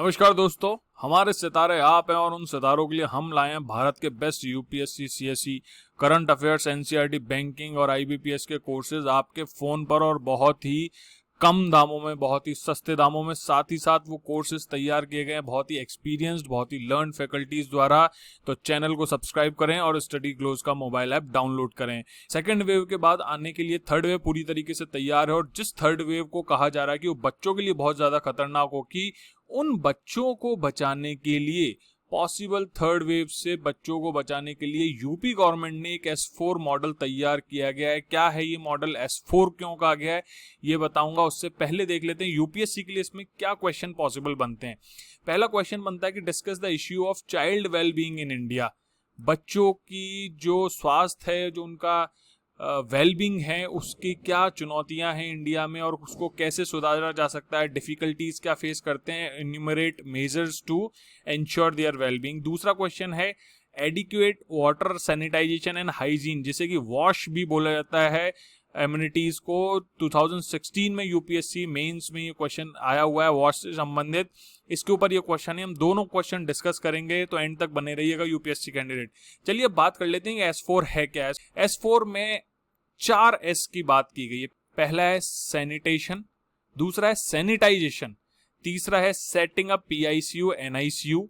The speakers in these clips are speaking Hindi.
नमस्कार दोस्तों, हमारे सितारे आप हैं और उन सितारों के लिए हम लाए हैं भारत के best UPSC, CSE, current affairs, NCERT, banking और आईबीपीएस के कोर्सेज आपके फ़ोन पर और बहुत ही कम दामों में, बहुत ही सस्ते दामों में। साथ ही साथ वो कोर्सेज तैयार किए गए हैं बहुत ही एक्सपीरियंस्ड, बहुत ही लर्न फैकल्टीज द्वारा। तो चैनल को सब्सक्राइब करें और स्टडी ग्लोज का मोबाइल ऐप डाउनलोड करें। सेकंड वेव के बाद आने के लिए थर्ड वेव पूरी तरीके से तैयार है और जिस थर्ड वेव को कहा जा रहा है कि वो बच्चों के लिए बहुत ज़्यादा खतरनाक हो, कि उन बच्चों को बचाने के लिए, पॉसिबल थर्ड वेव से बच्चों को बचाने के लिए यूपी गवर्नमेंट ने एक S4 मॉडल तैयार किया गया है। क्या है ये मॉडल, S4 क्यों कहा गया है, ये बताऊंगा। उससे पहले देख लेते हैं यूपीएससी के लिए इसमें क्या क्वेश्चन पॉसिबल बनते हैं। पहला क्वेश्चन बनता है कि discuss the issue of child well being in India. बच्चों की जो स्वास्थ्य है, जो उनका वेलबींग है, उसकी क्या चुनौतियां हैं इंडिया में और उसको कैसे सुधारा जा सकता है, डिफिकल्टीज क्या फेस करते हैं, enumerate measures to ensure their wellbeing. दूसरा क्वेश्चन है adequate water sanitisation and hygiene, जिसे कि वॉश भी बोला जाता है एम्यूनिटीज को। 2016 में यूपीएससी मेंस में ये क्वेश्चन आया हुआ है वॉश से संबंधित। इसके ऊपर ये क्वेश्चन है, हम दोनों क्वेश्चन डिस्कस करेंगे, तो एंड तक बने रहिएगा यूपीएससी कैंडिडेट। चलिए अब बात कर लेते हैं S4 है क्या। S4 में 4 S की बात की गई है। पहला है सैनिटेशन, दूसरा है सैनिटाइजेशन, तीसरा है सेटिंग अप PICU NICU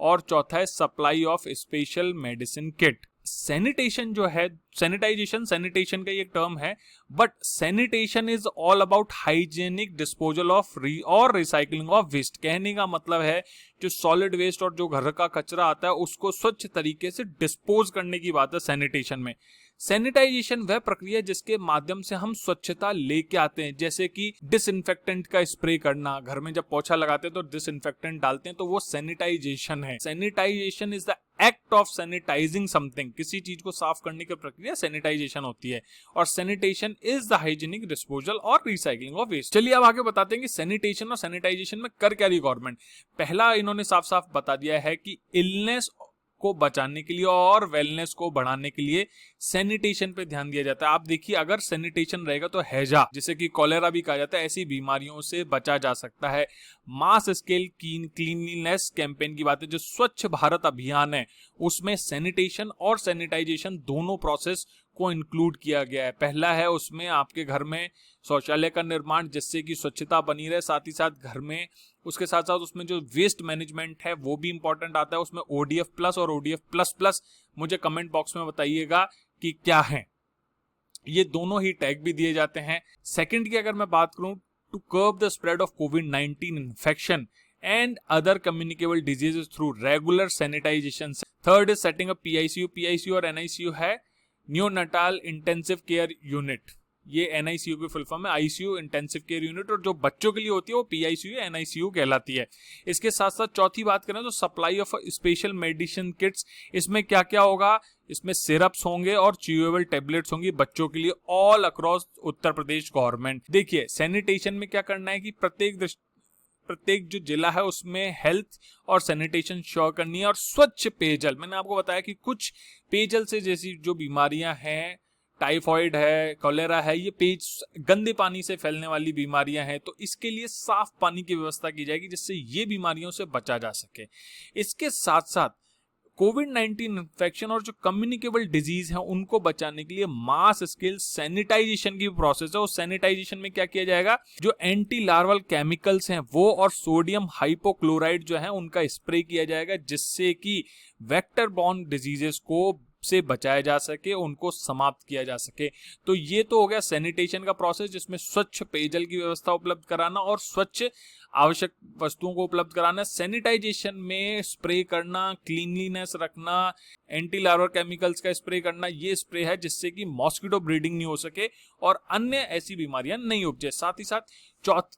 और चौथा है supply of special medicine kit. Sanitation जो है, सैनिटाइजेशन का ये टर्म है, but sanitation is all about hygienic disposal of और रिसाइकलिंग ऑफ वेस्ट। कहने का मतलब है जो सॉलिड वेस्ट और जो घर का कचरा आता है उसको स्वच्छ तरीके से डिस्पोज करने की बात है सैनिटेशन में। सैनिटाइजेशन वह प्रक्रिया जिसके माध्यम से हम स्वच्छता लेके आते हैं, जैसे कि डिसइंफेक्टेंट का स्प्रे करना, घर में जब पोछा लगाते हैं तो डिसइंफेक्टेंट डालते हैं, तो वो सैनिटाइजेशन है। Sanitisation is the act of sanitising something, किसी चीज को साफ करने की प्रक्रिया सैनिटाइजेशन होती है। और sanitation is the hygienic disposal और रिसाइकलिंग ऑफ वेस्ट। चलिए अब आगे बताते हैं कि सैनिटेशन और सैनिटाइजेशन में कर क्या रही गवर्नमेंट। पहला इन्होंने साफ साफ बता दिया है कि इलनेस को बचाने के लिए और वेलनेस को बढ़ाने के लिए सैनिटेशन पे ध्यान दिया जाता है। आप देखिए, अगर सैनिटेशन रहेगा तो हैजा, जिसे कि कॉलेरा भी कहा जाता है, ऐसी बीमारियों से बचा जा सकता है। मास स्केल क्लीनलीनेस कैंपेन की बात है, जो स्वच्छ भारत अभियान है, उसमें सैनिटेशन और सैनिटाइजेशन दोनों प्रोसेस को इंक्लूड किया गया है। पहला है उसमें आपके घर में शौचालय का निर्माण, जिससे कि स्वच्छता बनी रहे, साथ ही साथ घर में, उसके साथ साथ उसमें जो वेस्ट मैनेजमेंट है वो भी इंपॉर्टेंट आता है। उसमें ODF प्लस और ODF प्लस प्लस, मुझे कमेंट बॉक्स में बताइएगा कि क्या है। ये दोनों ही टैग भी दिए जाते हैं। सेकंड की अगर मैं बात करूं, to curb the spread of COVID-19 infection and other communicable diseases through regular sanitisation. Third is setting up PICU और NICU है न्यूनेटाल इंटेंसिव केयर यूनिट। ये NICU की फुल फॉर्म है, ICU इंटेंसिव केयर यूनिट, और जो बच्चों के लिए होती है वो PICU NICU कहलाती है। इसके साथ साथ चौथी बात करें तो supply of special medicine kits. इसमें क्या क्या होगा, इसमें सिरप्स होंगे और च्यूएबल टेबलेट्स होंगी बच्चों के लिए all across Uttar Pradesh government. देखिए सैनिटेशन में क्या करना है कि प्रत्येक जो जिला है उसमें हेल्थ और सैनिटेशन श्योर करनी है। और स्वच्छ पेयजल, मैंने आपको बताया कि कुछ पेयजल से जैसी जो बीमारियां हैं, टाइफॉइड है, कॉलेरा है, ये गंदे पानी से फैलने वाली बीमारियां हैं, तो इसके लिए साफ पानी की व्यवस्था की जाएगी जिससे ये बीमारियों से बचा जा सके। इसके साथ साथ COVID-19 इन्फेक्शन और जो कम्युनिकेबल डिजीज है उनको बचाने के लिए मास स्केल सैनिटाइजेशन की प्रोसेस है। उस सैनिटाइजेशन में क्या किया जाएगा, जो एंटी लार्वल केमिकल्स हैं वो और सोडियम हाइपोक्लोराइड जो है उनका स्प्रे किया जाएगा, जिससे कि वेक्टर बॉर्न डिजीजेस को से बचाया जा सके, उनको समाप्त किया जा सके। तो ये तो हो गया सैनिटेशन का प्रोसेस, जिसमें स्वच्छ पेयजल की व्यवस्था उपलब्ध कराना और स्वच्छ आवश्यक वस्तुओं को उपलब्ध कराना। सैनिटाइजेशन में स्प्रे करना, क्लीनलीनेस रखना, एंटी लार्वल केमिकल्स का स्प्रे करना, ये स्प्रे है जिससे कि मॉस्किटो ब्रीडिंग नहीं हो सके और अन्य ऐसी बीमारियां नहीं उपजे। साथ ही साथ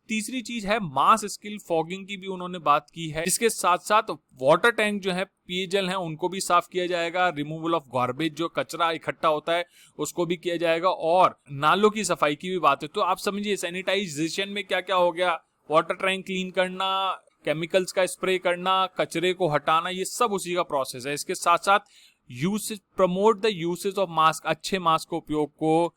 तीसरी चीज है मास स्केल फॉगिंग की भी उन्होंने बात की है। इसके साथ साथ वाटर टैंक जो है, पेयजल है, उनको भी साफ किया जाएगा। रिमूवल ऑफ गार्बेज, जो कचरा इकट्ठा होता है उसको भी किया जाएगा, और नालों की सफाई की भी बात है। तो आप समझिए सैनिटाइजेशन में क्या क्या हो गया, वाटर टैंक क्लीन करना, केमिकल्स का स्प्रे करना, कचरे को हटाना, ये सब उसी का प्रोसेस है। इसके साथ साथ usage, promote the usage of mask, अच्छे मास्क को उपयोग को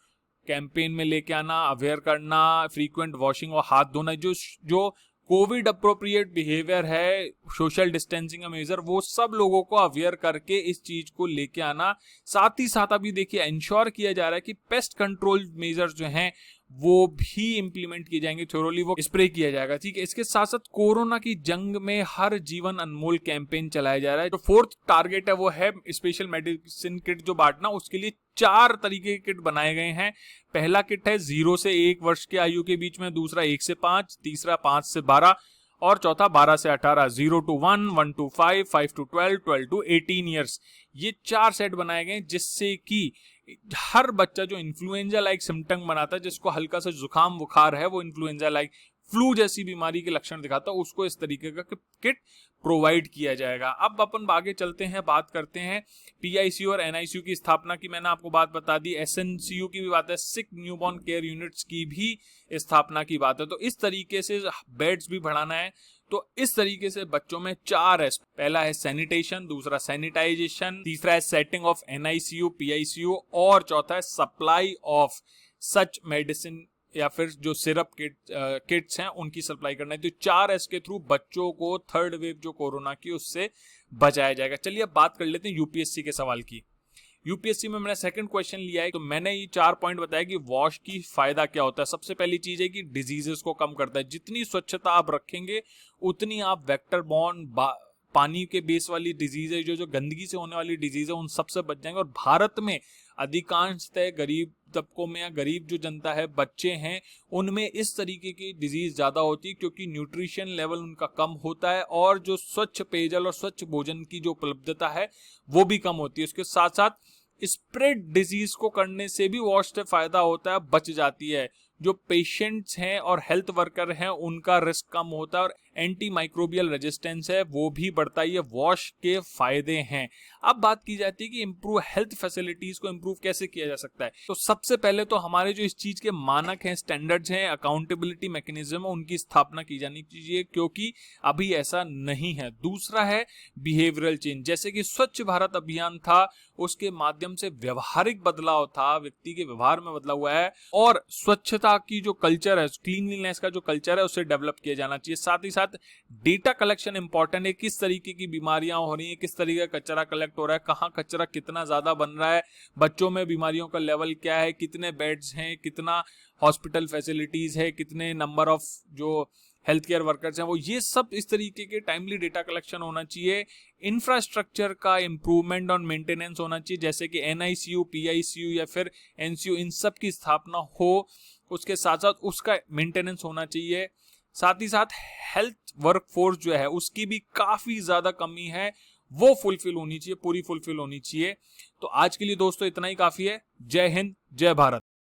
कैंपेन में लेके आना, अवेयर करना, फ्रीक्वेंट वॉशिंग और हाथ धोना, जो कोविड अप्रोप्रिएट बिहेवियर है, सोशल डिस्टेंसिंग का मेजर, वो सब लोगों को अवेयर करके इस चीज को लेके आना। साथ ही साथ अभी देखिए इंश्योर किया जा रहा है कि पेस्ट कंट्रोल मेजर्स जो हैं वो भी इंप्लीमेंट किए जाएंगे, थोरोली वो स्प्रे किया जाएगा, ठीक है। इसके साथ साथ कोरोना की जंग में हर जीवन अनमोल कैंपेन चलाया जा रहा है। जो फोर्थ टारगेट है वो है स्पेशल मेडिसिन किट जो बांटना, उसके लिए 4 तरीके के किट बनाए गए हैं। पहला किट है 0 से 1 वर्ष की आयु के बीच में, दूसरा 1 से 5, तीसरा 5 से 12 और चौथा 12 से 18, 0 to 1, 1 to 5, 5 to 12, 12 to 18 years. ये 4 सेट बनाए गए जिससे कि हर बच्चा जो इन्फ्लुएंजा लाइक सिम्टम बनाता है, जिसको हल्का सा जुकाम बुखार है, वो इन्फ्लुएंजा लाइक फ्लू जैसी बीमारी के लक्षण दिखाता है, उसको इस तरीके का किट प्रोवाइड किया जाएगा। अब अपन आगे चलते हैं, बात करते हैं पीआईसीयू और एनआईसीयू की स्थापना की। मैंने आपको बात बता दी, एसएनसीयू की भी बात है, सिक न्यूबॉर्न केयर यूनिट्स की भी स्थापना की बात है। तो इस तरीके से बेड्स भी बढ़ाना है। तो इस तरीके से बच्चों में 4 एस, पहला है सैनिटेशन, दूसरा सैनिटाइजेशन, तीसरा है सेटिंग ऑफ एनआईसीयू पीआईसीयू और चौथा है सप्लाई ऑफ सच मेडिसिन या फिर जो सिरप किट्स हैं उनकी सप्लाई करना है। तो 4 एस के थ्रू बच्चों को थर्ड वेव जो कोरोना की उससे बचाया जाएगा। चलिए अब बात कर लेते हैं यूपीएससी के सवाल की। यूपीएससी में मैंने सेकंड क्वेश्चन लिया है, तो मैंने ये 4 पॉइंट बताया कि वॉश की फायदा क्या होता है। सबसे पहली चीज है कि डिजीजेस को कम करता है। जितनी स्वच्छता आप रखेंगे उतनी आप वेक्टर बॉर्न पानी के बेस वाली डिजीज है, जो गंदगी से होने वाली डिजीज है, उन सबसे बच जाएंगे। और भारत में अधिकांशतः गरीब तबकों में या गरीब जो जनता है, बच्चे हैं, उनमें इस तरीके की डिजीज ज्यादा होती है क्योंकि न्यूट्रिशन लेवल उनका कम होता है और जो स्वच्छ पेयजल और स्वच्छ भोजन की जो उपलब्धता है वो भी कम होती है। उसके साथ साथ स्प्रेड डिजीज को करने से भी वॉश से फायदा होता है, बच जाती है। जो पेशेंट्स हैं और हेल्थ वर्कर हैं उनका रिस्क कम होता है और एंटी माइक्रोबियल रेजिस्टेंस है वो भी बढ़ता है। ये वॉश के फायदे हैं। अब बात की जाती है कि इंप्रूव हेल्थ फैसिलिटीज को इंप्रूव कैसे किया जा सकता है। तो सबसे पहले तो हमारे जो इस चीज के मानक हैं, स्टैंडर्ड्स हैं, अकाउंटेबिलिटी मैकेनिज्म, उनकी स्थापना की जानी चाहिए क्योंकि अभी ऐसा नहीं है। दूसरा है बिहेवियरल चेंज, जैसे कि स्वच्छ भारत अभियान था, उसके माध्यम से व्यवहारिक बदलाव था, व्यक्ति के व्यवहार में बदलाव हुआ है और स्वच्छता की जो कल्चर है, क्लीनलीनेस का जो कल्चर है, उसे डेवलप किया जाना चाहिए। साथ ही साथ डेटा कलेक्शन इंपॉर्टेंट है, किस तरीके की बीमारियां हो रही हैं, किस तरीके का कचरा कलेक्ट हो रहा है, कहाँ कचरा कितना ज्यादा बन रहा है, बच्चों में बीमारियों का लेवल क्या है, कितने बेड्स हैं, कितना हॉस्पिटल फैसिलिटीज है, कितने नंबर ऑफ जो हेल्थ केयर वर्कर्स हैं वो, ये सब इस तरीके के टाइमली डेटा कलेक्शन होना चाहिए। इंफ्रास्ट्रक्चर का इंप्रूवमेंट और मेंटेनेंस होना चाहिए, जैसे कि एनआईसीयू, पीआईसीयू या फिर एनसीयू, इन सब की स्थापना हो। उसके साथ साथ उसका मेंटेनेंस होना चाहिए। साथ ही साथ हेल्थ वर्कफोर्स जो है उसकी भी काफी ज्यादा कमी है, वो फुलफिल होनी चाहिए, पूरी फुलफिल होनी चाहिए। तो आज के लिए दोस्तों इतना ही काफी है। जय हिंद, जय भारत।